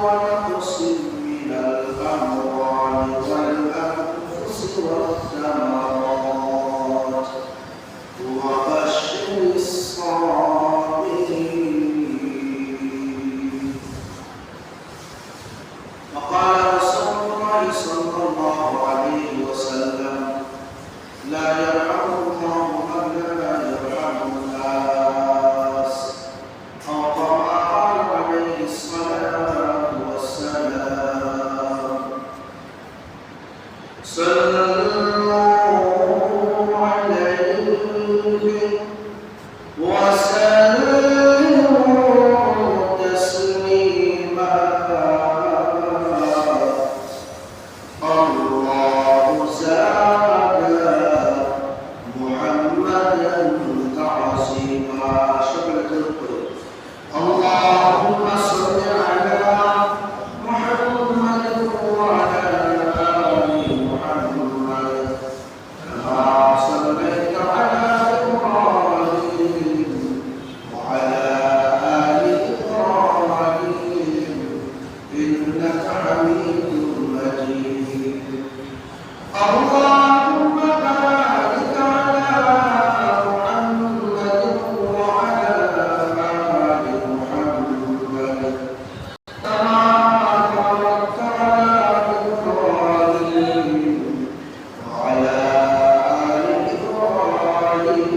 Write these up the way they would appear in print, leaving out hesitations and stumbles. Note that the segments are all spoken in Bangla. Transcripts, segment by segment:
ونقص من الأموال والأنفس والثمرات وبشر الصابرين. وقال رسول الله صلى الله عليه وسلم: لا يرحم الله من لا يرحم الناس، أو كما قال عليه الصلاة والسلام. صلوا عليه وسلموا تسليما. الله زاد محمدا تعظيما. شكرا لكم. اللهم صل على محمد وعلى آل محمد كما صليت على إبراهيم وعلى آل إبراهيم إنك حميد مجيد. اللهم بارك على محمد وعلى آل محمد كما باركت على إبراهيم وعلى آل إبراهيم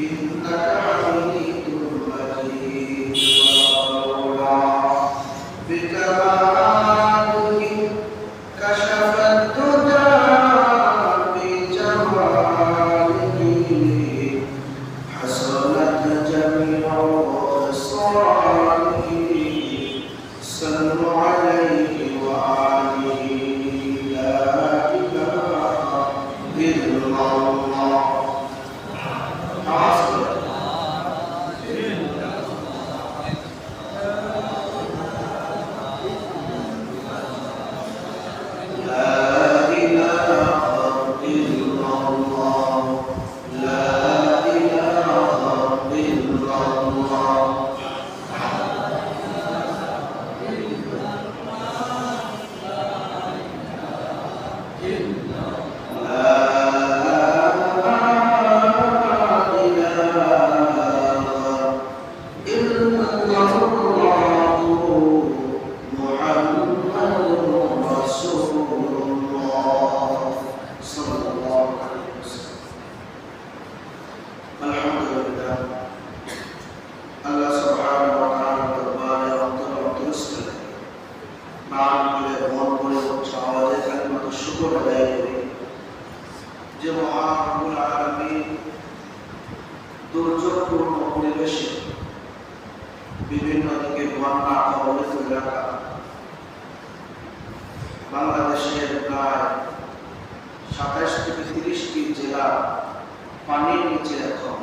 إنك حميد مجيد. بكمالك كشف الدجى بجمالك حسنت جميع خصاله. صلوا عليه وآله لا إله إلا الله. দুর্যোগপূর্ণ পরিবেশে বিভিন্ন দিকে বন্যা কবলিত এলাকা বাংলাদেশের প্রায় 27 থেকে 30টি জেলা পানির নিচে এখন।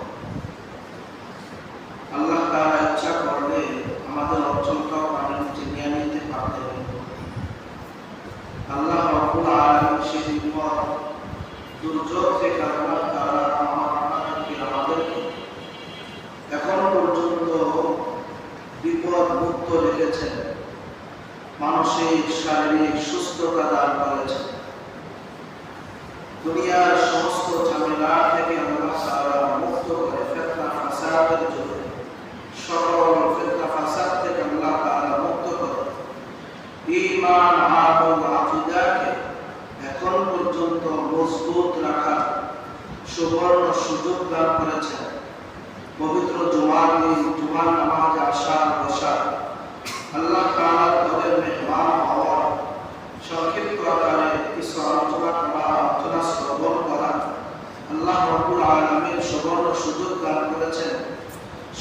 আল্লাহ তাআলা ইচ্ছা করলে আমাদের অঞ্চলটাও পানির নিচে নিয়ে নিতে পারতেন। আল্লাহ রাব্বুল আলামিন সেই বিপদ দুর্যোগ থেকে আল্লাহ তাআলা আমাদেরকে এখন পর্যন্ত বিপদ মুক্ত রেখেছেন, মানসিক শারীরিক সুস্থতা দান করেছেন। দুনিয়ার সমস্ত ঝামেলা থেকে আল্লাহ তাআলা মুক্ত করে ফিতনা ফাসাদের জন্য সকল ফিতনা ফাসাদ থেকে আল্লাহ তাআলা মুক্ত করে ঈমান আমল আকীদাকে এখন পর্যন্ত মজবুত রাখার সুবর্ণ সুযোগ দান করেছেন। পবিত্র জুমার দিন জুমার নামাজে আসা বসা, আল্লাহ তাআলার ঘরের মেহমান হওয়া, সংক্ষিপ্ত আকারে কিছু আলোচনা করা, আলোচনা শ্রবণ করা, আল্লাহ রাব্বুল আলামিন সুবর্ণ সুযোগ দান করেছেন।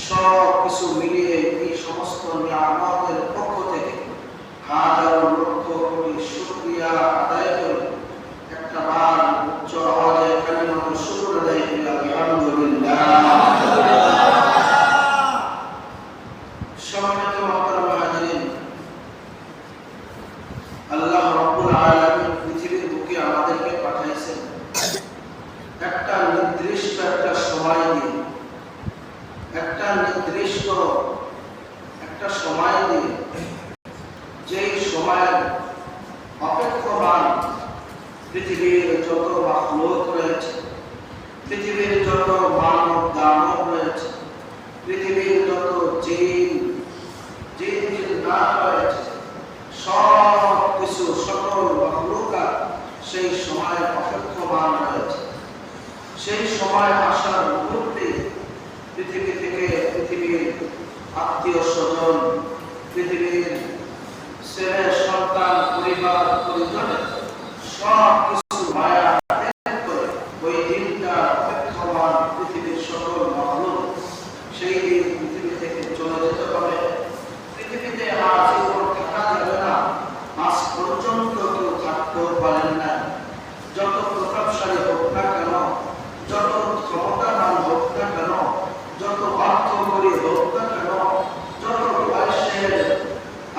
সব কিছু মিলিয়ে এই সমস্ত নিয়ামতের পক্ষ থেকে হাজারো লক্ষ কোটি শুকরিয়া আদায় করে একটা বার উচ্চ আওয়াজে কালিমাতুল শুকর আদায় করি আলহামদুলিল্লাহ। সম্মানিত মুহতারাম হাজিরিন, আল্লাহ রাব্বুল আলামিন পৃথিবীর বুকে আমাদেরকে পাঠাইছেন একটা নির্দিষ্ট একটা সময় দিয়ে, একটা নির্দিষ্ট একটা সময়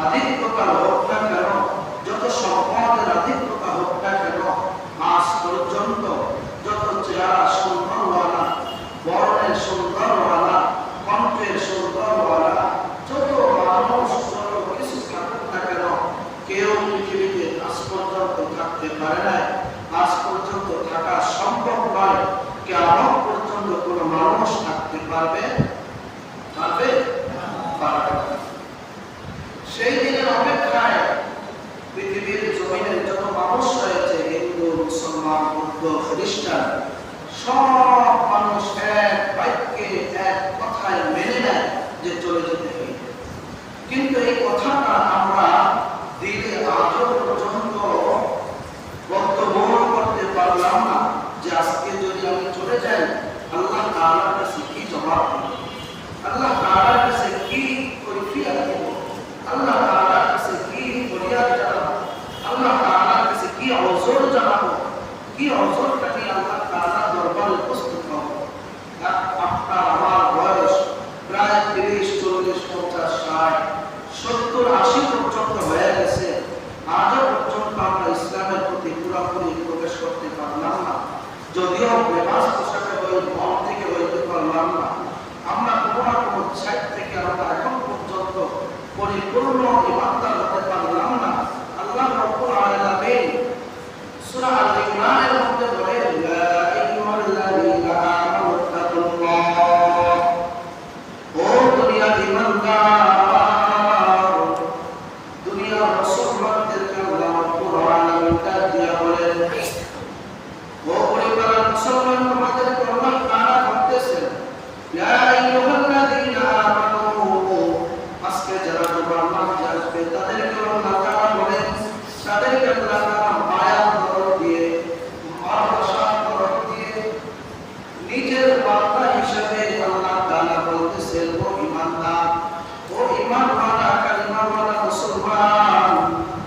আধিক্যতা হোক না কেন, যত সম্পদের আধিক্যতা হোক না কেন, আজ পর্যন্ত যত চেহারা সুন্দরওয়ালা, বর্ণের সুন্দরওয়ালা, কণ্ঠের সুন্দরওয়ালা, যত মানুষ যত কিছু থাকুক না কেন, কেউ পৃথিবীতে আজ পর্যন্ত থাকতে পারে না। আজ পর্যন্ত থাকা সম্ভব নয়। কিয়ামত পর্যন্ত কোনো মানুষ থাকতে পারবে? পারবে না। সেই দিনের অপেক্ষায় পৃথিবীর জমিনে যত মানুষ রয়েছে, হিন্দু, মুসলমান, বৌদ্ধ, খ্রিস্টান, সব মানুষ এক বাক্যে এক কথায় মেনে নেয় যে চলে যেতে হবে। কিন্তু এই কথাটা আমরা দিলে আজও পর্যন্ত বদ্ধমূল করতে পারলাম না যে আজকে যদি আমি চলে যাই, আল্লাহ তাআলার কাছে কি জবাব দেব, আল্লাহ তাআলার কাছে কি কৈফিয়ত দেব, আল্লাহ তাআলার কাছে কি ফরিয়াদ জানাবো, আল্লাহ তাআলার কাছে কি ওযর জানাবো, কি ওযরটা নিয়ে আল্লাহ তাআলার দরবারে উপস্থিত হব। আপনার আমার বয়স প্রায় 30, 40, 50, 60, 70, 80 পর্যন্ত হয়ে গেছে। আজও পর্যন্ত আমরা ইসলামের প্রতি পুরোপুরি প্রবেশ করতে পারলাম না। যদিও বেবাস পোশাকে মন থেকে হইতে পারলাম না, আমরা কোনো না কোনো সাইড থেকে আমরা এখন পর্যন্ত পরিপূর্ণ ইমানদার হতে পারলাম না। আল্লাহ রাব্বুল আলামিন সূরা আল-ইমরানের মধ্যে বলেন, ইয়া আইয়ুহাল্লাযীনা আমানু তাকুল্লাহ, ও দুনিয়ার ঈমানদার, দুনিয়ার মুসলমানদেরকে আল্লাহ রাব্বুল আলামিন ডাক দিয়া বলেন, ও পরিবারের মুসলমান, তোমাদেরকে আল্লাহ তাআলা বলতেছেন, ইয়া আইয়ুহাল্লাযীনা আমানু, আজকে যারা তোমার মাঝে আসবে তাদেরকে আল্লাহ তাআলা বলেন, তাদেরকে আল্লাহ তাআলা মায়া দিয়ে, ভালোবাসার দিয়ে নিজের বান্দা হিসেবে আল্লাহ তাআলা বলতেছেন, ও ঈমানদার, ও ঈমানওয়ালা, কালিমাওয়ালা মুসলমান,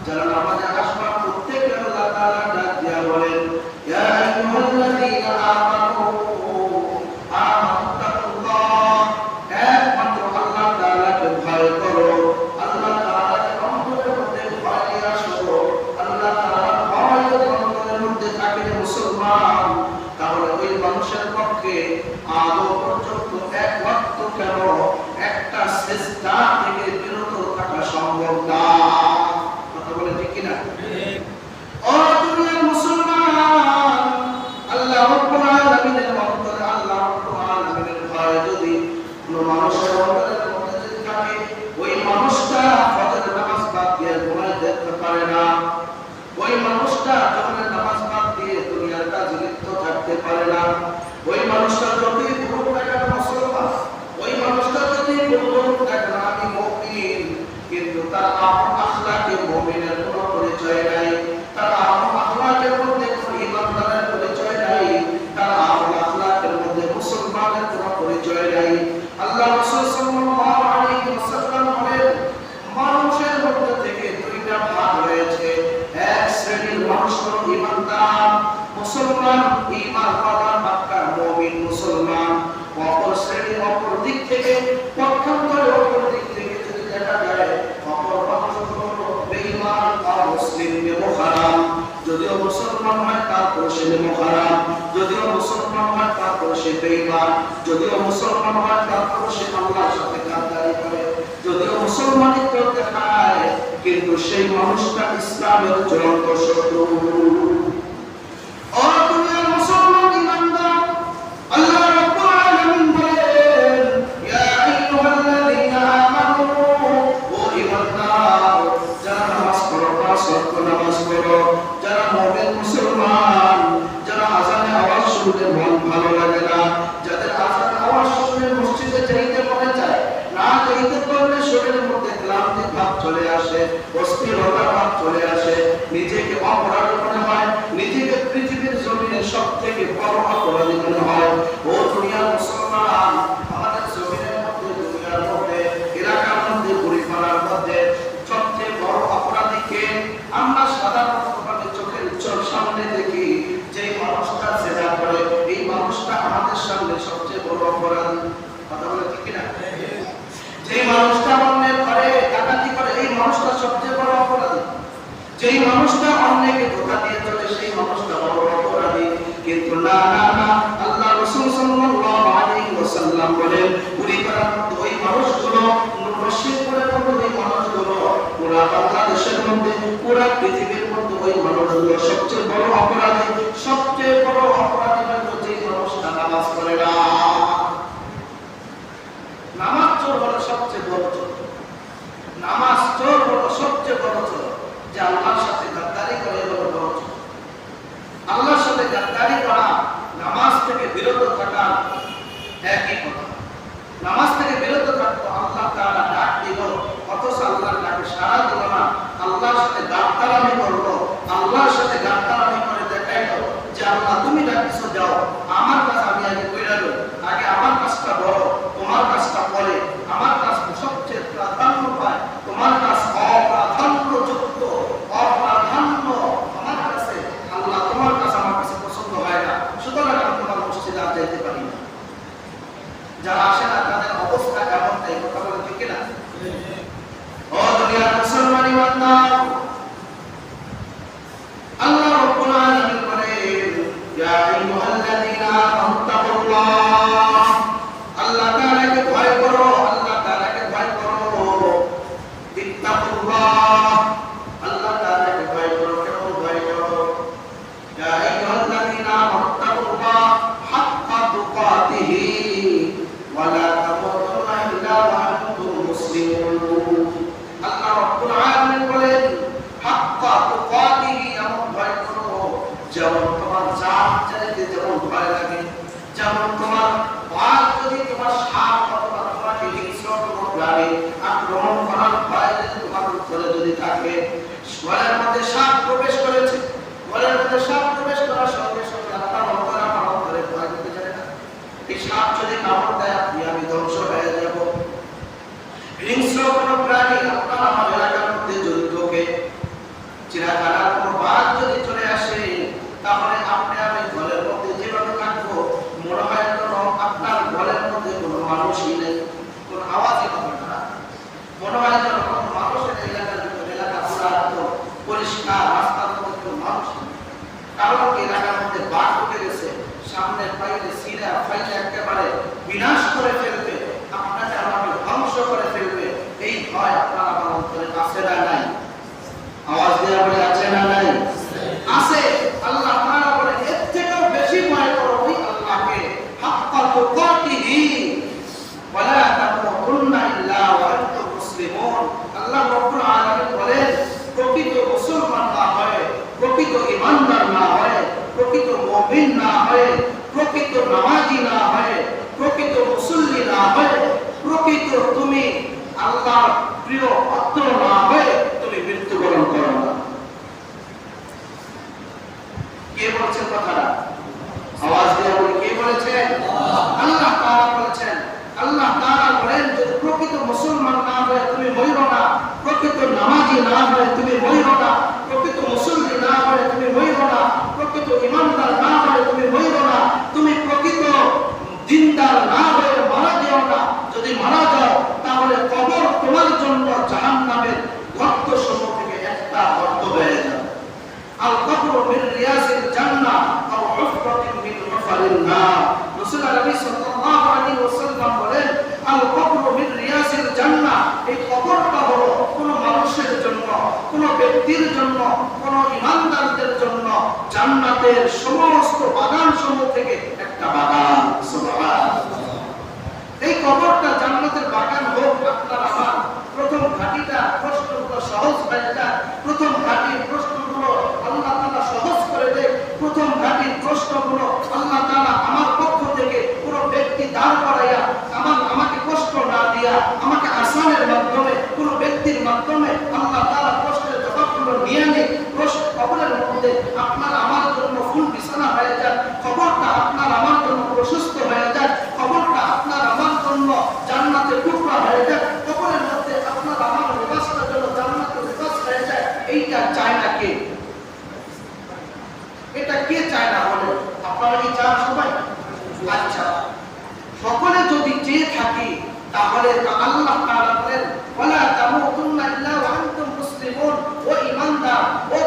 যারা নামাজে আসবা প্রত্যেককে আল্লাহ তাআলা ডাক দিয়া বলেন, ইয়া আইয়ুহাল্লাযীনা আমানু তাকুল্লাহ, একমাত্র আল্লাহ তাআলাকে ভয় করো, আল্লাহ তাআলাকে অন্তরের মধ্যে ভয় নিয়ে আসো। আল্লাহ তাআলার ভয় যদি অন্তরের মধ্যে থাকে মুসলমান, তাহলে ওই মানুষের পক্ষে আদৌ পর্যন্ত এক ওয়াক্ত কেন একটা সিজদা থেকে বিরত থাকা সম্ভব না। কথা বলে ঠিক কিনা? ও দুনিয়ার মুসলমান, আল্লাহ রাব্বুল আলামিনের অন্তরে, আল্লাহ রাব্বুল আলামিনের ভয় যদি কোনো মানুষের অন্তরের মধ্যে যদি থাকে, ওই মানুষটা ফজরের নামাজ বাদ দিয়ে ঘুমায় দেখতে পারে না। ওই মানুষটা যখনের নামাজ বাদ দিয়ে দুনিয়ার কাজে লিপ্ত থাকতে পারে না। ওই মানুষটা যদি বলুক না কেন মুসলমান, ওই মানুষটা যদি বলুক না কেন আমি মুমিন, কিন্তু তার আপন আখলাকে মুমিনের কোনো পরিচয় নাই, তার আপন আখলাকের মধ্যে কোনো ঈমানদারের পরিচয় নাই, তার আপন আখলাকের মধ্যে মুসলমানের কোনো পরিচয় নাই। আল্লাহ রাসূল সাল্লাল্লাহু আলাইহি ওয়াসাল্লাম বলেন, মানুষের মধ্যে থেকে দুইটা ভাগ রয়েছে। এক শ্রেণীর মানুষ হলো ঈমানদার মুসলমান, ঈমানওয়ালা পাক্কা মুমিন মুসলমান। অপর শ্রেণীর, অপর দিক থেকে, পক্ষান্তরে অপর দিক থেকে যদি দেখা যায়, অপর মানুষ হলো বেঈমান আর মুসলিম মুহারাম। যদিও মুসলমান হয় তারপর সে মুহারাম, যদিও মুসলমান হয় তারপর সে বেঈমান, যদিও মুসলমান হয় তারপর সে আল্লাহর সাথে গাদ্দারি করে, যদিও মুসলমানিত্ব দেখায়, কিন্তু সেই মানুষটা ইসলামের চূড়ান্ত শত্রু। ও দুনিয়ার মুসলমান ঈমানদার, আল্লাহ রাব্বুল আলামিন বলেন, ইয়া আইয়ুহাল্লাযীনা আমানু, ও ঈমানদার, যারা নামাজ পড়ো, পাঁচ ওয়াক্ত নামাজ পড়ো, যারা মুমিন মুসলমান, যারা আযানের আওয়াজ শুনলে মন ভালো লাগে না, যাদের আযানের আওয়াজ শুনলে মসজিদে যাইতে মনে চায় না, যাইতে পারলে শরীরের মধ্যে ক্লান্তি ভাব চলে আসে, অস্থিরতা ভাব চলে আসে, নিজেকে অপরাধ মনে হয়, নিজেকে পৃথিবীর জমিনে সবথেকে বড় অপরাধী মনে হয়। ও দুনিয়ার মুসলমান, আমাদের জমিনের মধ্যে, দুনিয়ার মধ্যে, এলাকার মধ্যে, পরিবারের মধ্যে সবচেয়ে বড় অপরাধী কে? আমরা সাধারণভাবে চোখের সামনে দেখি যে মানুষটা জেনা করে, এই মানুষটা আমাদের সামনে সবচেয়ে বড় অপরাধী। কথা বলে ঠিক কিনা? যে মানুষটা অন্যের ঘরে ডাকাতি করে, এই মানুষটা যেই মানুষটা অন্যকে ধোঁকা দিয়ে চলে সেই মানুষটা বড় অপরাধী। কিন্তু না না না, আল্লাহ রাসূল সাল্লাল্লাহু আলাইহি ওয়াসাল্লাম বলেন কুড়িপাড়ার মধ্যে ওই মানুষগুলো, রশিদপুরের মধ্যে ওই মানুষগুলো, পুরা বাংলাদেশের মধ্যে, পুরা পৃথিবীর মধ্যে ওই মানুষগুলো সবচেয়ে বড় অপরাধী। সবচেয়ে বড় অপরাধী হলো যে মানুষটা নামাজ পড়ে না। নামাজ চোর হলো সবচেয়ে বড় চোর। নামাজ চোর হলো সবচেয়ে বড় চোর। যে আল্লাহর সাথে গাদ্দারি করে হলো বড় চোর। আল্লাহর সাথে গাদ্দারি করা, নামাজ থেকে বিরত থাকা একই কথা। নামাজ থেকে বিরত থাকতো, আল্লাহ তাআলা ডাক দিল, অথচ আল্লাহর ডাকে সাড়া দিল না। আল্লাহর সাথে গাদ্দারি করলো, আল্লাহর সাথে গাদ্দারি করে দেখাইলো যে আল্লাহ তুমি ডাকছো যাও, আমার কাজ আমি আগে কইরা লই, আগে আমার কাজটা বড়, তোমার কাজটা পরে, আমার কাজ সবচেয়ে প্রাধান্য পায়, তোমার কাজ অপ্রাধান্যযুক্ত, অপ্রাধান্য আমার কাছে। আল্লাহ তোমার কাছে আমার কাছে পছন্দ হয় না, সুতরাং আমি তোমার মসজিদে আর যাইতে পারি না। যারা আসে না তাদের অবস্থা এমন, তাই কথা বলে ঠিক না? ও দুনিয়ার মুসলমান ইমানদার, আল্লাহ রাব্বুল আলামিন বলেন ইয়া আইয়ুহাল্লাযীনা আমানু তাকুল্লাহ, আল্লাহ তাআলাকে ভয় করো, আল্লাহ তাআলাকে ভয় করো। ইত্তাকুল্লাহ, আল্লাহ তাআলাকে ভয় করো। কেন ভয় করো? ইয়া আইয়ুহাল্লাযীনা আমানু তাকুল্লাহ হাক্কা তুকাতিহি ওয়া লা তামুতুন্না ইল্লা ওয়া আনতুম মুসলিমুন। আল্লাহ রাব্বুল আলামিন বলেন হাক্কা তুকাতিহি, এমন ভয় করো যেমন তোমার জান চাইতে যেমন ভয় লাগে, যেমন তোমার ভয় যদি তোমার সাপ অথবা তোমাকে হিংস্র কোনো প্রাণী আক্রমণ করার ভয় যদি তোমার উপরে যদি থাকে। ঘরের মধ্যে সাপ প্রবেশ করেছে, ঘরের মধ্যে সাপ প্রবেশ করার সঙ্গে সঙ্গে আপনার অন্তরে আমার অন্তরে ভয় করতে যায় না? এই সাপ যদি কামড় দেয় আপনি আমি ধ্বংস হয়ে যাব। হিংস্র কোনো প্রাণী আপনার আমার এলাকার মধ্যে যদি ঢোকে, চিড়াখানার কোনো বাঘ যদি চলে আসে, তাহলে আপনি আমি ঘরের মধ্যে যেভাবে থাকবো মনে হয় যেন আপনার ঘরের মধ্যে কোনো মানুষই নেই, কোনো আওয়াজই হবে না, মনে হয় যেন কোনো মানুষের এলাকার ভিতরে, এলাকা পুরা একদম পরিষ্কার, রাস্তার মধ্যে কোনো মানুষ নেই। কারণ এলাকার মধ্যে বাঘ ঢুকে গেছে, সামনে পাইলে সিরা ফাইলে একেবারে বিনাশ করে ফেলবে, আপনাকে আমাকে ধ্বংস করে ফেলবে, এই ভয় আপনার আমার অন্তরে আছে না নাই? আওয়াজ দেওয়া বলে আছে না নাই? আছে। আল্লাহ তাআলা বলে এর থেকেও বেশি ভয় করো ওই আল্লাহকে, হাক্কা তুকাতিহি ওয়া লা তামুতুন্না ইল্লা ওয়া আনতুম মুসলিমুন। আল্লাহ রাব্বুল আলামিন বলেন প্রকৃত মুসলমান না হয়, প্রকৃত ঈমানদার না হয়, প্রকৃত মুমিন না হয়, প্রকৃত নামাজি না হয়, প্রকৃত মুসল্লি না হয়, প্রকৃত তুমি আল্লাহর প্রিয় পাত্র না হয় তুমি মৃত্যুবরণ করো না। কে বলছেন কথাটা? আওয়াজ দিয়ে বলি, কে বলেছেন? আল্লাহ তাআলা বলেছেন। আল্লাহ তাআলা বলেন যদি প্রকৃত মুসলমান না হয় তুমি মরিও না, প্রকৃত নামাজি না হয় তুমি মরিও না, প্রকৃত মুসল্লি না হয় তুমি মরিও না, প্রকৃত ঈমানদার না হয় তুমি মরিও না, তুমি প্রকৃত দিনদার না হয়ে মারা যেও না। যদি মারা যাও তাহলে কবর তোমার জন্য জাহান্নামের গর্তসমূহ থেকে একটা গর্ত হয়ে যাবে। আল কবর মিন রিয়াজিল জান্নাহ আও হুফরাতিন মিন হুফারিন নার। রাসূল আলাইহি সাল্লাল্লাহু আলাইহি ওয়াসাল্লাম বলেন আল কবর মিন রিয়াজিল জান্নাহ, এই কবরটা হলো কোন মানুষের জন্য, কোন ব্যক্তির জন্য, কোন ঈমানদারদের জন্য জান্নাতের সমস্ত বাগানসমূহ থেকে একটা বাগান। সুবহানাল্লাহ। এই কবরটা জান্নাতের বাগান হোক আপনার আমার। প্রথম ঘাটিটা প্রশ্নগুলো সহজ হয়ে যায়, প্রথম ঘাটির প্রশ্নগুলো আল্লাহ তাআলা সহজ করে দেয়। প্রথম ঘাটির প্রশ্নগুলো আল্লাহ তাআলা আমার পক্ষ থেকে পুরো ব্যক্তি দাঁড় করাইয়া আমাকে কষ্ট না দিয়া, আমাকে আসানের মাধ্যমে কোন ব্যক্তির মাধ্যমে আল্লাহ তাআলা প্রশ্নের জবাবগুলো নিয়ে নেয়। কবরের মধ্যে আপনার আমার জন্য ফুল বিছানা হয়ে যায়, কবরটা আপনার আমার জন্য প্রশস্ত হয়ে যায়, কবরটা আপনার আমার জন্য জান্নাতের টুকরা হয়ে যায়, কবরের মধ্যে আপনার আমার লিবাসটা জন্য জান্নাতের লিবাস হয়ে যায়। এইটা চায় না কে? এটা কে চায় না? বলে আপনারা কি চান সবাই? আচ্ছা, সকলে যদি চেয়ে থাকি তাহলে আল্লাহ তাআলা বলেন ওয়ালা তামুতুন্না ইল্লা ওয়া আনতুম মুসলিমুন, ও ঈমানদার, ও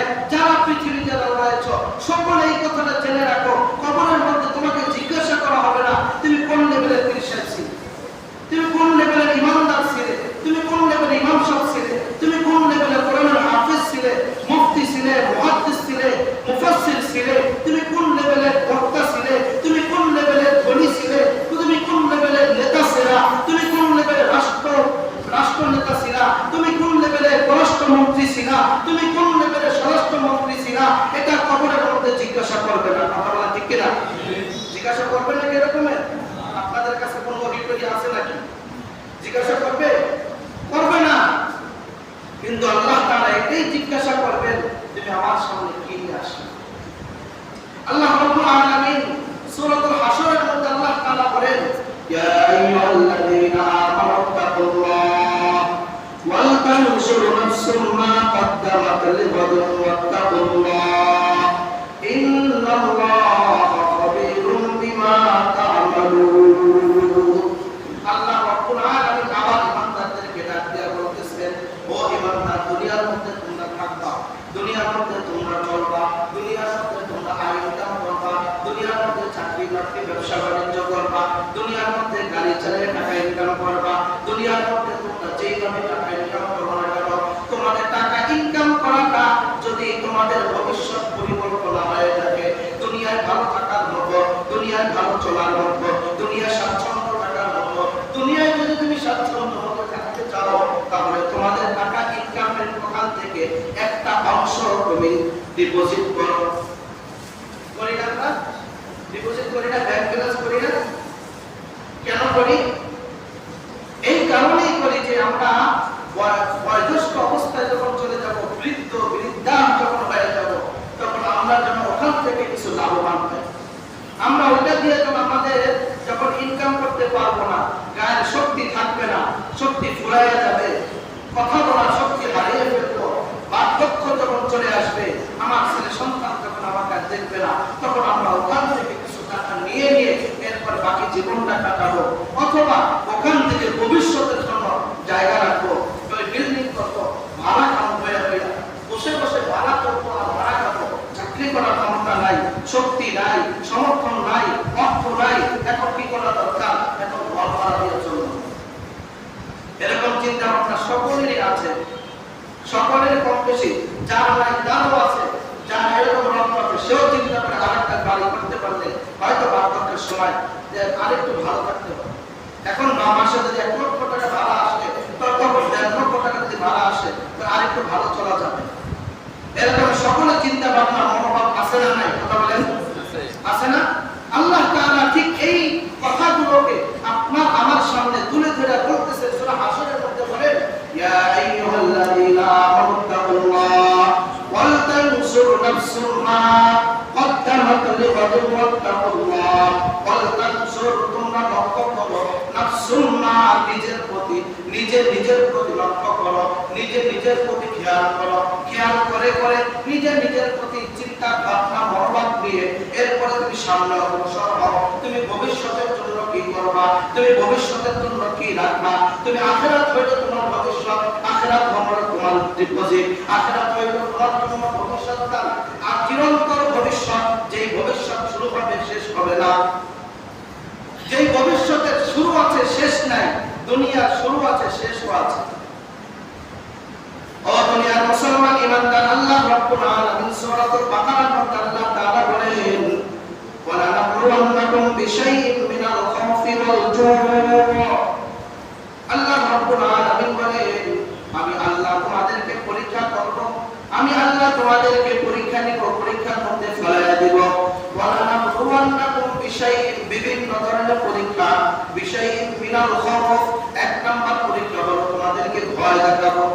নাই, যারা পৃথিবীতে রয়েছ সকলে এই কথাটা জেনে রাখো, কবরের মধ্যে তোমাকে জিজ্ঞাসা করা হবে না তুমি কোন লেভেলের পীর ছিলে, তুমি কোন লেভেলের ইমানদার ছিলে, তুমি কোন লেভেলের ইমাম সাহেব ছিলে, তুমি কোন লেভেলের কোরআনের হাফেজ ছিলে, মুফতি ছিলে, মুহাদ্দিস ছিলে, মুফাসসির ছিলে, তুমি কোন লেভেলের বক্তা ছিলে, তুমি কোন লেভেলের ধনী ছিলে, তুমি কোন লেভেলের নেতা ছিলা, তুমি কোন লেভেলের রাষ্ট্রনেতা ছিলা, তুমি কোন লেভেলের পররাষ্ট্রমন্ত্রী ছিলা, তুমি কোন লেভেলের স্বরাষ্ট্রমন্ত্রী ছিলা, এটা কবরের মধ্যে জিজ্ঞাসা করবে না। কথা বলা ঠিক কিনা? জিজ্ঞাসা করবে না কিরকমের? আপনাদের কাছে কোন অভিজ্ঞতা আছে নাকি? জিজ্ঞাসা করবে? করবে না। কিন্তু আল্লাহ তাআলা এটাই জিজ্ঞাসা করবেন, তুমি আমার সামনে কি নিয়ে আসলে। আল্লাহ রাব্বুল আলামিন সূরাতুল হাশরের মধ্যে আল্লাহ তাআলা বলেন, ইয়া আইয়ুহাল্লাযীনা আমানু তাকুল্লাহ ওয়াল তানজুর নাফসুম মা কদ্দামাত লিগাদিন ওয়াত্তাকুল্লাহ ইন্নাল্লাহা খাবীরুম বিমা তা'মালুন। আল্লাহ রাব্বুল আলামিন আবার ইমানদারদেরকে ডাক দিয়ে বলতেছেন, ও ইমানদার, দুনিয়ার মধ্যে তোমরা থাকবা, দুনিয়ার মধ্যে তোমরা চলবা, দুনিয়ার মধ্যে তোমরা আয় ইনকাম করবা, দুনিয়ার মধ্যে চাকরি বাকরি ব্যবসা বাণিজ্য করবা, দুনিয়ার মধ্যে গাড়ি চালিয়ে টাকা ইনকাম করবা, দুনিয়ার মধ্যে তোমরা যেইভাবে টাকা ইনকাম করবা না কেন, তোমাদের টাকা ইনকাম করাটা যদি তোমাদের ভবিষ্যৎ পরিকল্পনা হয়ে থাকে, দুনিয়ায় ভালো থাকার মতো, দুনিয়ায় ভালো চলার মতো, দুনিয়ায় স্বাচ্ছন্দ্য থাকার মতো, দুনিয়ায় যদি তুমি স্বাচ্ছন্দ্য মতো থাকতে চাও, তাহলে তোমাদের টাকা ইনকামের ওখান থেকে একটা অংশ তুমি ডিপোজিট করো। করি না আমরা? ডিপোজিট করি না? ব্যাংক ব্যালেন্স করি না? কেন করি? এই কারণেই করি যে আমরা বয়োজ্যেষ্ঠ অবস্থায় যখন চলে যাব, বৃদ্ধ বৃদ্ধা যখন হয়ে যাব, তখন আমরা যেন ওখান থেকে কিছু লাভবান পাই। আমরা ওইটা দিয়ে আমাদের যখন ইনকাম করতে পারবো না, গায়ের শক্তি থাকবে না, শক্তি ফুরাইয়া যাবে, কথা বলার শক্তি হারিয়ে ফেলবো, বার্ধক্য যখন চলে আসবে, আমার ছেলে সন্তান যখন আমাকে দেখবে না, তখন আমরা ওখান থেকে কিছু টাকা নিয়ে এরপর বাকি জীবনটা কাটাবো, অথবা ওখান থেকে ভবিষ্যতের জন্য জায়গা রাখবো, বিল্ডিং করবো, ভাড়া খাবো, বসে বসে ভাড়া করবো আর ভাড়া খাবো। চাকরি করার ক্ষমতা নাই, শক্তি নাই, সমর্থন নাই, অর্থ নাই, এখন কি করা দরকার? এখন ঘর ভাড়া দিয়ে চলবো। এরকম চিন্তা ভাবনা সকলেরই আছে, সকলের কম বেশি, যার নাই তারও আছে, যার এরকম রক্ত আছে সেও চিন্তা করে আরেকটা বাড়ি করতে পারলে হয়তো বার্ধক্যের সময় যে আরেকটু ভালো থাকতে পারে। এখন মাসে যদি 1 লক্ষ টাকা ভাড়া আসে, তখন 1.5 লক্ষ টাকা যদি ভাড়া আসে, তো আরেকটু ভালো চলা যাবে। এরকম সকলের চিন্তা ভাবনা মনোভাব আছে না নাই? কথা বলেন, আছে না? আল্লাহ তাআলা ঠিক এই কথাগুলোকে আপনার আমার সামনে তুলে ধরে বলতেছে সূরা হাশরের মধ্যে বলেন, ইয়া আইয়ুহাল্লাযীনা আমানু তাকুল্লাহ ওয়াল তানজুর নাফসুম মা কদ্দামাত লিগাদিন ওয়াত্তাকুল্লাহ ওয়াল তানজুর, তোমরা লক্ষ্য করো, নাফসুম মা, নিজের প্রতি নিজের প্রতি লক্ষ্য করো, নিজের প্রতি খেয়াল করো, খেয়াল করে করে নিজের প্রতি চিন্তা ভাবনা মনোভাব নিয়ে এরপরে তুমি সামনে অগ্রসর হও। তুমি ভবিষ্যতের জন্য কি করবা, তুমি ভবিষ্যতের জন্য কি রাখবা, তুমি আখিরাত হইলো তোমার ভবিষ্যৎ, আখিরাত হলো তোমার ডিপোজিট, আখিরাত হইলো তোমার ভবিষ্যৎকাল, আর চিরন্তর ভবিষ্যৎ, যেই ভবিষ্যৎ শুরু হবে শেষ হবে না, যেই ভবিষ্যতের শুরু আছে শেষ নাই, দুনিয়ার শুরু আছে শেষও আছে। ও দুনিয়ার মুসলমান ইমানদার, আল্লাহ রাব্বুল আলামিন সূরাতুল বাকারার মধ্যে আল্লাহ তাআলা বলেন, ওয়ালা নাবলুওয়ান্নাকুম বিশাইইন মিনাল খাউফি ওয়াল জুউ। আল্লাহ রাব্বুল আলামিন বলেন, আমি আল্লাহ তোমাদেরকে পরীক্ষা করব, আমি আল্লাহ তোমাদেরকে পরীক্ষা নিব, পরীক্ষার মধ্যে ফেলাইয়া দিব। ওয়ালা নাবলুওয়ান্নাকুম বিশাইইন, বিভিন্ন ধরনের পরীক্ষা, বিশাইইন মিনাল খাউফ, 1 নাম্বার পরীক্ষা হলো তোমাদেরকে ভয় দেখাবো।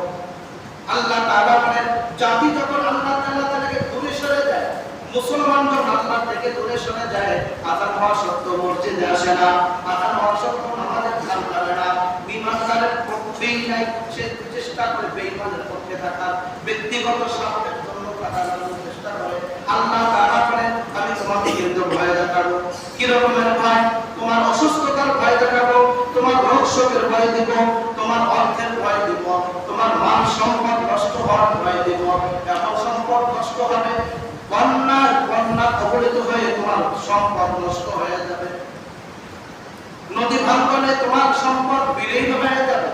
আল্লাহ তাআলা বলেন, জাতি যখন আল্লাহ তাআলা থেকে দূরে সরে যায়, মুসলমান যখন আল্লাহ থেকে দূরে সরে যায়, আযান হওয়া সত্ত্বেও মসজিদে আসে না, আযান হওয়া সত্ত্বেও নামাজে খেয়াল করে না, বিমানদারের পক্ষেই নাই, সে চেষ্টা করে বেঈমানের পক্ষে থাকার, ব্যক্তিগত স্বার্থের জন্য কাটানোর চেষ্টা করে। আল্লাহ তাআলা বলেন, আমি তোমাকে কিন্তু ভয় দেখাবো। কি রকমের ভয়? তোমার অসুস্থতার ভয় দেখাবো, তোমার রোগ শোকের ভয় দিব, তোমার অর্থের ভয় দিব, তোমার মান সম্পদ নষ্ট হওয়ার ভয় দিব, এমন সম্পদ সম্পদ নষ্ট হবে, বন্যা কবলিত হয়ে তোমার সম্পদ নষ্ট হয়ে যাবে, নদী ভাঙনে তোমার সম্পদ বিলীন হয়ে যাবে।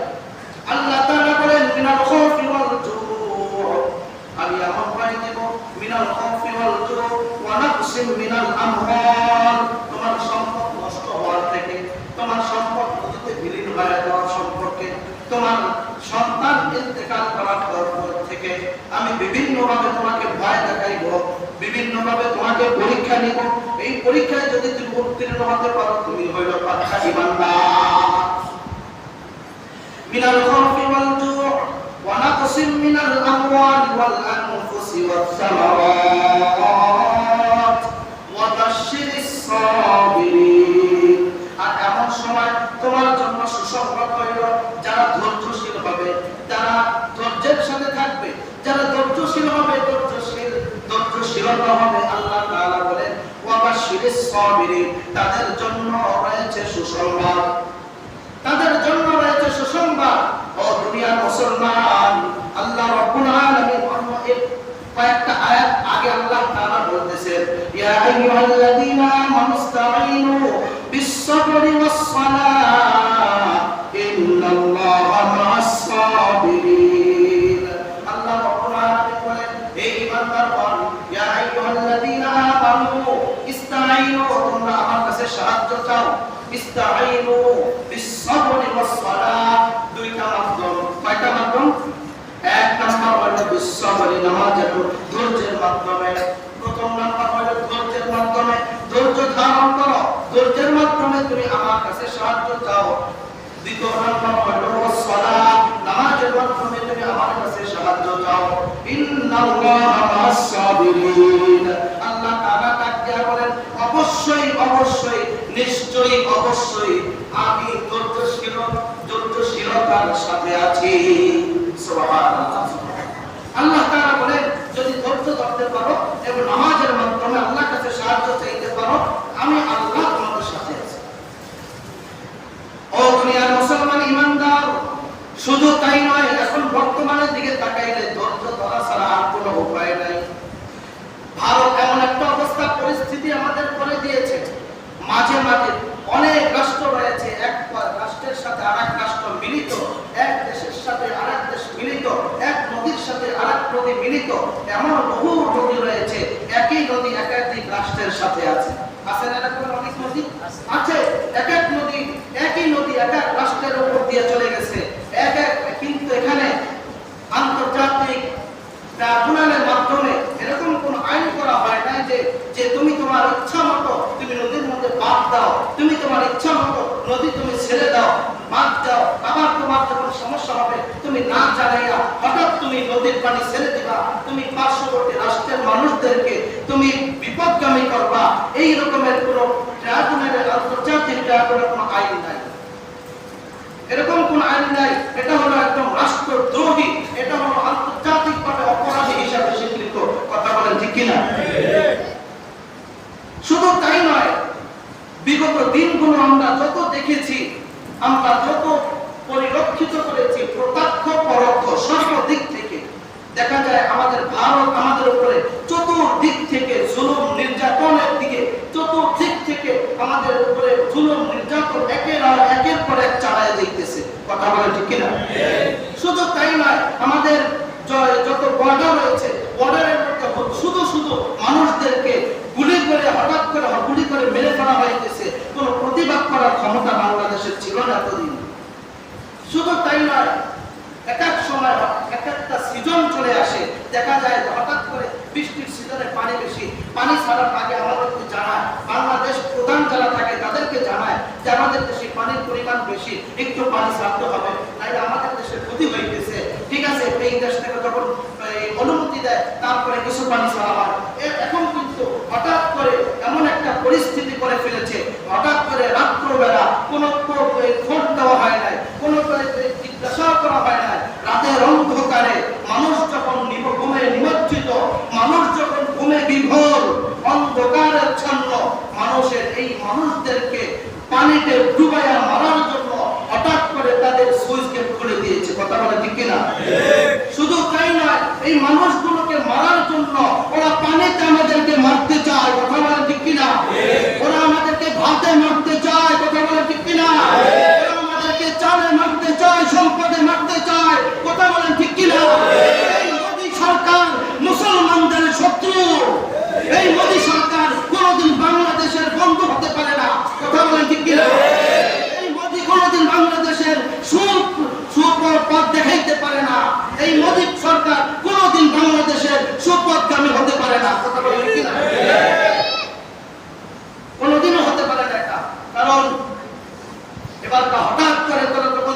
আল্লাহ তাআলা বলেন মিনাল খাউফি ওয়াল জু', আমি এমন পানি দেব মিনাল খাউফি ওয়াল জু' ওয়া নাকসিম মিনাল আমওয়াল, তোমার সম্পদ নষ্ট হওয়ার থেকে, তোমার সম্পদ নদীতে বিলীন হয়ে যাওয়ার সম্পর্কে, তোমার সন্তান ইন্তেকাল করার থেকে আমি বিভিন্নভাবে তোমাকে ভয় দেখাইব, বিভিন্নভাবে তোমাকে পরীক্ষা নিব। এই পরীক্ষায় যদি তুমি উত্তীর্ণ হতে পারো, তুমি হইল পাক্কা ঈমানদার। মিনাল খাউফি ওয়াল জু' ওয়া নাকসিম মিনাল আমওয়ালি ওয়াল আনফুসি ওয়াস সামারাত ওয়া বাশশিরিস সাবিরিন। আর এমন সময় তোমার জন্য সুসংবাদ হইল, যারা ধৈর্যশীল হবে, যারা ধৈর্যের সাথে থাকবে, যারা ধৈর্যশীল হবে, ধৈর্যশীলতা হবে। আল্লাহ তাআলা বলেন ওয়া বাশশিরিস সাবিরিন, তাদের জন্য রয়েছে সুসংবাদ, তাদের জন্য রয়েছে সুসংবাদ। ও দুনিয়ার মুসলমান, আল্লাহ রাব্বুল আলামিন কয়েকটা আয়াত আগে আল্লাহ তাআলা বলতেছেন ইয়া আইয়ুহাল্লাযীনা আমানু ইসতাঈনু বিস-সাবরি ওয়াস-সালাহ ইন্নাল্লাহা মা'আস-সাবিরিন। আল্লাহ রাব্বুল আলামিন বলেন হে ঈমানদারগণ, ইয়া আইয়ুহাল্লাযীনা আমানু ইসতাঈনু, তোমরা আমার কাছে সাহায্য চাও, ইসতাঈনু বিস-সাবরি ওয়াস-সালাহ, দুইটা মাধ্যম। কয়টা মাধ্যম? এক নাম্বার হলো বিস-সাবরি, নামাজ এবং ধৈর্যের মাধ্যমে। প্রথম নাম্বার হলো ধৈর্যের মাধ্যমে, ধৈর্য ধারণ করো, ধৈর্যের মাধ্যমে তুমি আমার কাছে সাহায্য চাও। দ্বিতীয় নাম্বার হলো সালাহ, নামাজের মাধ্যমে তুমি আমার কাছে সাহায্য চাও। ইন্নাল্লাহা মা'আস-সাবিরিন, আল্লাহ তাআলা তাকিয়া বলেন অবশ্যই অবশ্যই নিশ্চয়ই অবশ্যই আমি ধৈর্যশীলতার সাথে আছি। সুবহানাল্লাহ। আল্লাহ তাআলা বলেন যদি ধৈর্য ধরতে পারো এবং নামাজের মাধ্যমে আল্লাহর কাছে সাহায্য চাইতে পারো, আমি আল্লাহ তোমাদের সাথে আছি। ও দুনিয়ার মুসলমান ঈমানদার, শুধু তাই নয়, এখন বর্তমানের দিকে তাকাইলে ধৈর্য ধরা ছাড়া আর কোনো উপায় নাই। ভারত এমন একটা অবস্থা পরিস্থিতি আমাদের করে দিয়েছে, মাঝে মাঝে অনেক রাষ্ট্র রয়েছে, এক রাষ্ট্রের সাথে আরেক রাষ্ট্র মিলিত, এক দেশের সাথে আরেক দেশ মিলিত, এক নদীর সাথে আরেক নদী মিলিত, এমন বহু নদী রয়েছে, একই নদী একাধিক রাষ্ট্রের সাথে আছে। আছে না এরকম অনেক নদী? আছে। এক এক নদী, একই নদী এক এক রাষ্ট্রের উপর দিয়ে চলে গেছে, কিন্তু এখানে আন্তর্জাতিক ট্রাইব্যুনালের মাধ্যমে এরকম কোন আইন করা হয় না যে তুমি তোমার ইচ্ছা মতো তুমি নদীর মধ্যে বাদ দাও, তুমি তোমার ইচ্ছা মতো নদী তুমি ছেড়ে দাও, বাদ দাও, আবার তোমার যখন সমস্যা হবে তুমি না জানাইয়া হঠাৎ তুমি নদীর পানি ছেড়ে দিবা, তুমি পার্শ্ববর্তী রাষ্ট্রের মানুষদেরকে তুমি বিপদগামী করবা। এই রকমের কোন ট্রাইব্যুনালের, আন্তর্জাতিক ট্রাইব্যুনালের কোন আইন নাই, এরকম কোন আইন নাই। এটা হলো একদম রাষ্ট্রদ্রোহী, এটা হলো আন্তর্জাতিকভাবে অপরাধী হিসাবে স্বীকৃত। কথা বলেন ঠিক কিনা? শুধু তাই নয়, বিগত দিনগুলো আমরা যত দেখেছি, আমরা যত পরিলক্ষিত করেছি, প্রত্যক্ষ পরোক্ষ সর্বদিক থেকে দেখা যায় আমাদের ভারত আমাদের উপরে চতুর্দিক থেকে জুলুম নির্যাতনের দিকে, চতুর্দিক থেকে আমাদের উপরে জুলুম নির্যাতন একের পর এক চালায় যাইতেছে। কথা বলে ঠিক কিনা? শুধু তাই নয়, আমাদের যত বর্ডার রয়েছে, বর্ডারের মধ্যে শুধু মানুষদেরকে হঠাৎ করে গুলি করে মেরে ফেলা হইতেছে। কোনো প্রতিবাদ করার ক্ষমতা বাংলাদেশের ছিল না এতদিন। শুধু তাই নয়, এক এক সময় এক একটা সিজন চলে আসে, দেখা যায় হঠাৎ করে বৃষ্টির সিজনে পানি বেশি, পানি ছাড়ার আগে আমাদেরকে জানায়, বাংলাদেশ প্রধান যারা থাকে তাদেরকে জানায় যে আমাদের দেশে পানির পরিমাণ বেশি, একটু পানি ছাড়তে হবে, নাইলে আমাদের দেশে ক্ষতি হইতেছে। ঠিক আছে, এই দেশ থেকে যখন অনুমতি দেয় তারপরে কিছু পানি ছাড়া হয়। এখন কিন্তু হঠাৎ করে এমন একটা পরিস্থিতি করে ফেলেছে, হঠাৎ করে রাত্রবেলা কোনো ভোট দেওয়া হয় নাই, কোনো জিজ্ঞাসা করা হয় নাই, রাতের অন্ধকারে মানুষ যখন ঘুমে নিমজ্জিত, মানুষ যখন ঘুমে বিভোর, অন্ধকারাচ্ছন্ন মানুষের এই মানুষদেরকে পানিতে ডুবাইয়া মারার জন্য হঠাৎ করে তাদের সুইচ গেট খুলে দিয়েছে। কথা বলে ঠিক কিনা? শুধু তাই নয়, এই মানুষগুলোকে মারার জন্য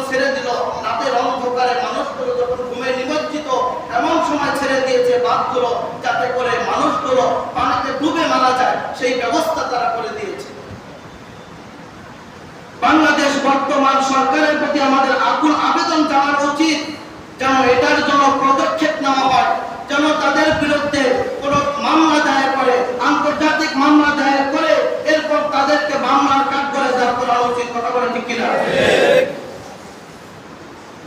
ছেড়ে দিল, রাতের অন্ধকারে মানুষগুলো যখন ঘুমে নিমজ্জিত, এমন সময় ছেড়ে দিয়েছে বাঁধগুলো যাতে করে মানুষগুলো পানিতে ডুবে মারা যায়, সেই ব্যবস্থা তারা করে দিয়েছে। বাংলাদেশ বর্তমান সরকারের প্রতি আমাদের আকুল আবেদন জানানো উচিত, যেন এটার জন্য পদক্ষেপ নেওয়া হয়, যেন তাদের বিরুদ্ধে কোনো মামলা দায়ের করে, আন্তর্জাতিক মামলা দায়ের করে এরপর তাদেরকে মামলার কাঠগড়ায় দাঁড় করানো উচিত। কথা বলে ঠিক কিনা?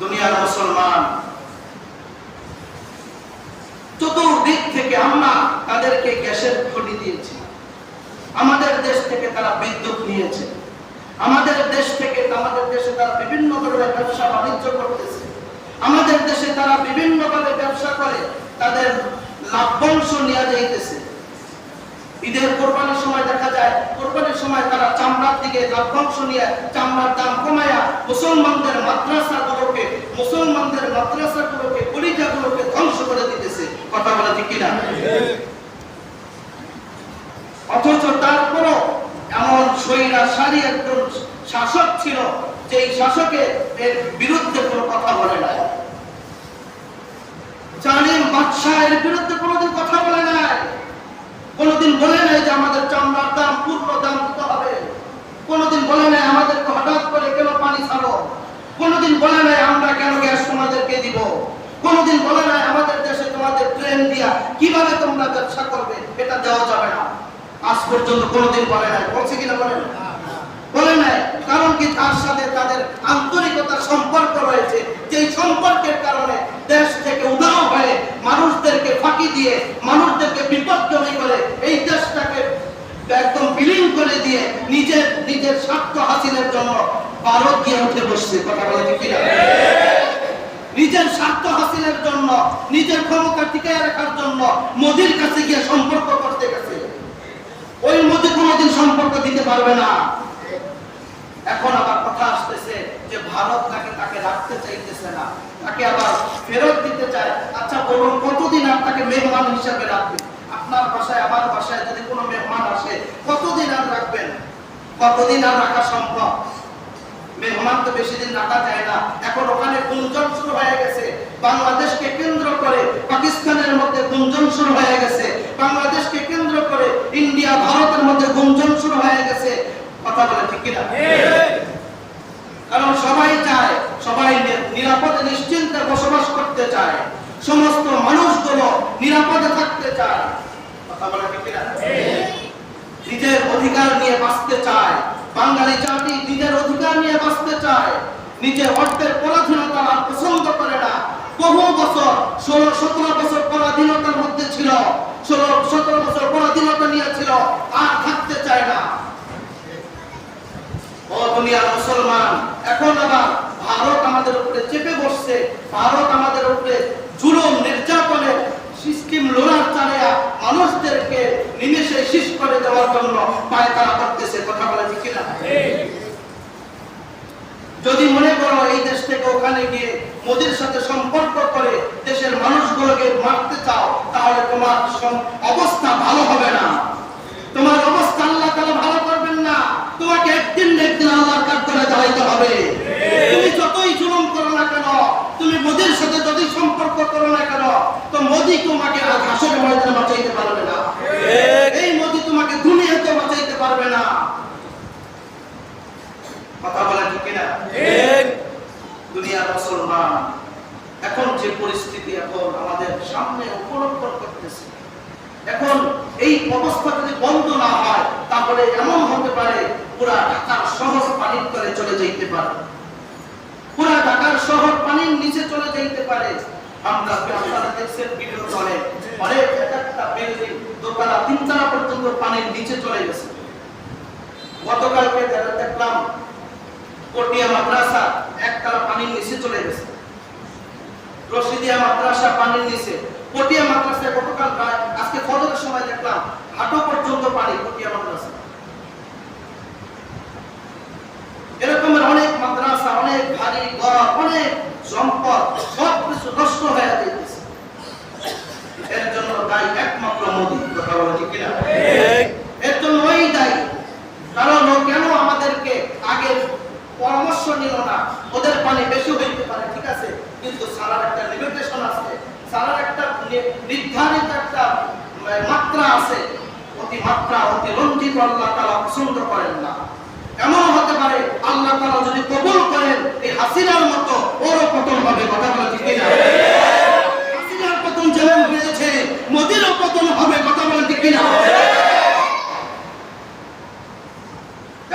দুনিয়ার মুসলমান চতুর্দিক থেকে আমরা তাদেরকে গ্যাসের খনি দিয়েছি, আমাদের দেশ থেকে তারা বিদ্যুৎ নিয়েছে, আমাদের দেশ থেকে আমাদের দেশে তারা বিভিন্ন ধরনের ব্যবসা বাণিজ্য করতেছে, আমাদের দেশে তারা বিভিন্ন ভাবে ব্যবসা করে তাদের লাভ্যাংশ নিয়ে যাইতেছে। ঈদের কোরবানির সময় দেখা যায়, কোরবানির সময় তারা চামড়ার দিকে লাভ্যাংশ নিয়ে চামড়ার দাম কমায়া মুসলমানদের মাদ্রাসাগুলোকে কলিজাগুলোকে ধ্বংস করে দিতেছে। কথা বলে ঠিক কিনা? অথচ তারপরও এমন স্বৈরাচারী একজন শাসক ছিল, যেই শাসকের এর বিরুদ্ধে কোনো কথা বলে নাই, জালিম বাদশাহ এর বিরুদ্ধে কোনোদিন কথা বলে নাই, কোনোদিন বলে নাই যে আমাদের চামড়ার দাম পূর্ণ দাম দিতে হবে, কোনোদিন বলে নাই আমাদেরকে হঠাৎ করে কেন পানি ছাড়ো, কোনোদিন বলে নাই আমরা কেন গ্যাস তোমাদেরকে দিব, কোনোদিন বলে নাই আমাদের দেশে তোমাদের ট্রেন দিয়া কিভাবে তোমরা ব্যবসা করবে এটা দেওয়া যাবে না। আজ পর্যন্ত কোনোদিন বলে নাই। বলছে কিনা? বলে নাই। কারণ কি? তার সাথে তাদের আন্তরিকতার সম্পর্ক রয়েছে, যেই সম্পর্কের কারণে দেশ থেকে উধাও হয়ে মানুষদেরকে ফাঁকি দিয়ে, মানুষদেরকে বিপদজনক করে এই দেশটাকে একদম বিলীন করে দিয়ে নিজের স্বার্থ হাসিলের জন্য ভারত গিয়ে উঠে বসছে। কথা বলে ঠিক কিনা? নিজের স্বার্থ হাসিলের জন্য, নিজের ক্ষমতা টিকিয়ে রাখার জন্য মোদির কাছে গিয়ে সম্পর্ক করতে গেছে। ওই মোদি কোনোদিন সম্পর্ক দিতে পারবে না। এখন আবার কথা আসতেছে যে ভারত তাকে রাখতে চাইতেছে না, তাকে আবার ফেরত দিতে চায়। আচ্ছা বলুন, কতদিন আপনাকে মেহমান হিসেবে রাখবেন? আপনার বাসায় আমার বাসায় যদি কোনো মেহমান আসে, কতদিন আর রাখবেন? কতদিন আর রাখা সম্ভব? মেহমান তো বেশি দিন রাখা যায় না। এখন ওখানে গুঞ্জন শুরু হয়ে গেছে, বাংলাদেশকে কেন্দ্র করে পাকিস্তানের মধ্যে গুঞ্জন শুরু হয়ে গেছে, বাংলাদেশকে কেন্দ্র করে ইন্ডিয়া ভারতের মধ্যে গুঞ্জন শুরু হয়ে গেছে। কথা বলে ঠিক কিনা? কারণ সবাই চায়, সবাই নিরাপদে নিশ্চিন্তে বসবাস করতে চায়, সমস্ত মানুষগুলো নিরাপদে থাকতে চায়। কথা বলে ঠিক কিনা? নিজের অধিকার নিয়ে বাঁচতে চায়, বাঙালি জাতি নিজের অধিকার নিয়ে বাঁচতে চায়, নিজের অর্থের পরাধীনতা আর পছন্দ করে না। বহু বছর 16-17 বছর পরাধীনতার মধ্যে ছিল, 16-17 বছর পরাধীনতা নিয়েছিল, আর থাকতে চায় না। ও দুনিয়ার মুসলমান, এখন আবার ভারত আমাদের উপরে চেপে বসছে, ভারত আমাদের উপরে জুলুম নির্যাতনের সিস্টেম লোলার চালিয়ে মানুষদেরকে নিমেষে শেষ করে দেওয়ার জন্য পায়তারা করতেছে। কথা বলে ঠিক কিনা? যদি মনে করো এই দেশ থেকে ওখানে গিয়ে মোদির সাথে সম্পর্ক করে দেশের মানুষগুলোকে মারতে চাও, তাহলে তোমার অবস্থা ভালো হবে না, তোমার অবস্থা আল্লাহ তাআলা ভালো করবেন না। তোমাকে একদিন আল্লাহর কাঠগড়ায় দাঁড়াইতে হবে। তুমি যতই জুলুম করো না কেন, তুমি মোদির সাথে যদি সম্পর্ক করো না কেন, তো মোদি তোমাকে আর হাসরের ময়দানে বাঁচাইতে পারবে না। এই মোদি তোমাকে দুনিয়াতে বাঁচাইতে পারবে না। কথা বলা ঠিক কিনা? দুনিয়ার মুসলমান, এখন যে পরিস্থিতি এখন আমাদের সামনে উপলব্ধ করতেছে, এখন এই অবস্থা যদি বন্ধ না হয়, তাহলে এমন হতে পারে পুরা ঢাকার শহর পানির তলে চলে যেতে পারে, পুরা ঢাকার শহর পানির নিচে চলে যেতে পারে। আপনারা দেখছেন ভিডিও চলে, অনেক একটা বিল্ডিং দোতলা তিনতলা পর্যন্ত পানির নিচে চলে গেছে। গতকালকে দেখলাম পটিয়া মাদ্রাসা একতলা পানির নিচে চলে গেছে, রশিদিয়া মাদ্রাসা পানির নিচে, পটিয়া মাদ্রাসায় গতকাল আজকে ফজরের সময় দেখলাম হাঁটু পর্যন্ত পানি পটিয়া মাদ্রাসা। এরকমের অনেক মাদ্রাসা, অনেক ভারী ঘর, অনেক সম্পদ সবকিছু নষ্ট হয়ে যাচ্ছে। এর জন্য দায়ী একমাত্র মোদি। কথা বলে ঠিক কিনা? এর জন্য ওই দায়ী। কারণ ও কেন আমাদেরকে আগে পরামর্শ নিল না, ওদের পানি বেশি হইতে পারে, ঠিক আছে, কিন্তু সালার একটা লিমিটেশন আছে, সালার একটা নির্ধারিত একটা মাত্রা আছে। অতিমাত্রা, অতিরঞ্জিত আল্লাহ তাআলা পছন্দ করেন না। এমন হতে পারে আল্লাহ তাআলা যদি কবুল করেন, এই হাসিনার মতো ওরও পতন হবে। কথা বলা ঠিক কিনা? হাসিনার পতন যেমন হয়েছে, মোদিরও পতন হবে। কথা বলা ঠিক কিনা?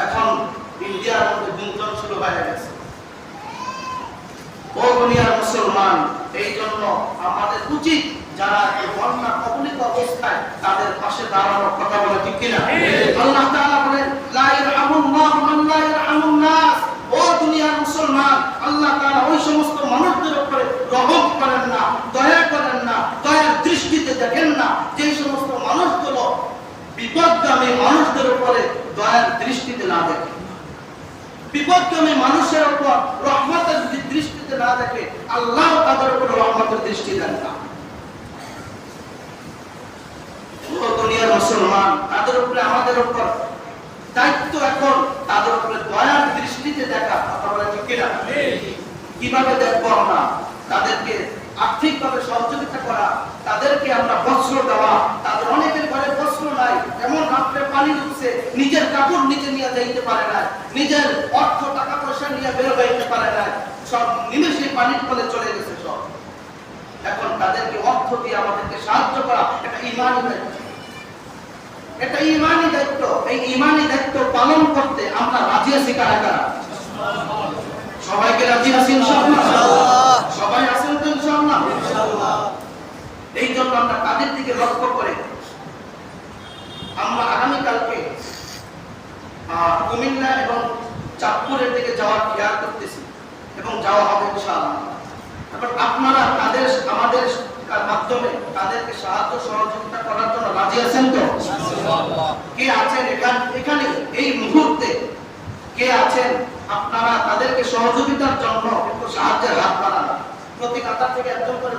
এখন ইন্ডিয়ার মধ্যে গুঞ্জন শুরু হয়ে গেছে। ও দুনিয়ার মুসলমান, এই জন্য আমাদের উচিত যারা এই বন্যা কবলিত অবস্থায় তাদের পাশে দাঁড়ানোর। কথা বলে ঠিক কিনা? আল্লাহ তাআলা বলেন লা ইয়ারহামুল্লাহু মান লা ইয়ারহামুন নাস। ও দুনিয়ার মুসলমান, আল্লাহ তাআলা ওই সমস্ত মানুষদের উপরে রহম করেন না, দয়া করেন না, দয়ার দৃষ্টিতে দেখেন না যে সমস্ত মানুষগুলো বিপদগামী মানুষদের উপরে দয়ার দৃষ্টিতে না দেখে। বিপদগামী মানুষের উপর রহমতের দৃষ্টিতে না দেখে, আল্লাহ তাদের উপর রহমতের দৃষ্টি দেন না। দুনিয়ার মুসলমান, তাদের উপরে আমাদের উপর দায়িত্ব এখন তাদের উপরে দয়ার দৃষ্টিতে দেখা। কথা বলে ঠিক কিনা? কিভাবে দেখবো আমরা? তাদেরকে আর্থিকভাবে সহযোগিতা করা, তাদেরকে আমরা বস্ত্র দেওয়া। তাদের অনেকের ঘরে বস্ত্র নাই, এমন রাত্রে পানি ঢুকছে, নিজের কাপড় নিচে নিয়ে যাইতে পারে না, নিজের অর্থ টাকা পয়সা নিয়ে বের হইতে পারে না, সব নিমেষে পানির তলে চলে গেছে সব। এখন তাদেরকে অর্থ দিয়ে আমাদেরকে সাহায্য করা এটা ঈমানি দায়িত্ব। এটা ঈমানি দায়িত্ব। এই ঈমানি দায়িত্ব পালন করতে আমরা রাজি আছি কারা কারা? সবাইকে রাজি আছি ইনশাআল্লাহ? সবাই আছেন তো ইনশাআল্লাহ? এই জন্য আমরা তাদের দিকে লক্ষ্য করে আমরা আগামীকালকে কুমিল্লা এবং চাঁদপুরের দিকে যাওয়ার খেয়াল করতেছি এবং যাওয়া হবে ইনশাআল্লাহ। এখন আপনারা তাদের আমাদের মাধ্যমে তাদেরকে সাহায্য সহযোগিতা করার জন্য রাজি আছেন তো? কে আছেন এখানে এই মুহূর্তে? কে আছেন আপনারা তাদেরকে সহযোগিতার জন্য একটু সাহায্যের হাত বাড়ান? প্রতি কাতার থেকে একজন করে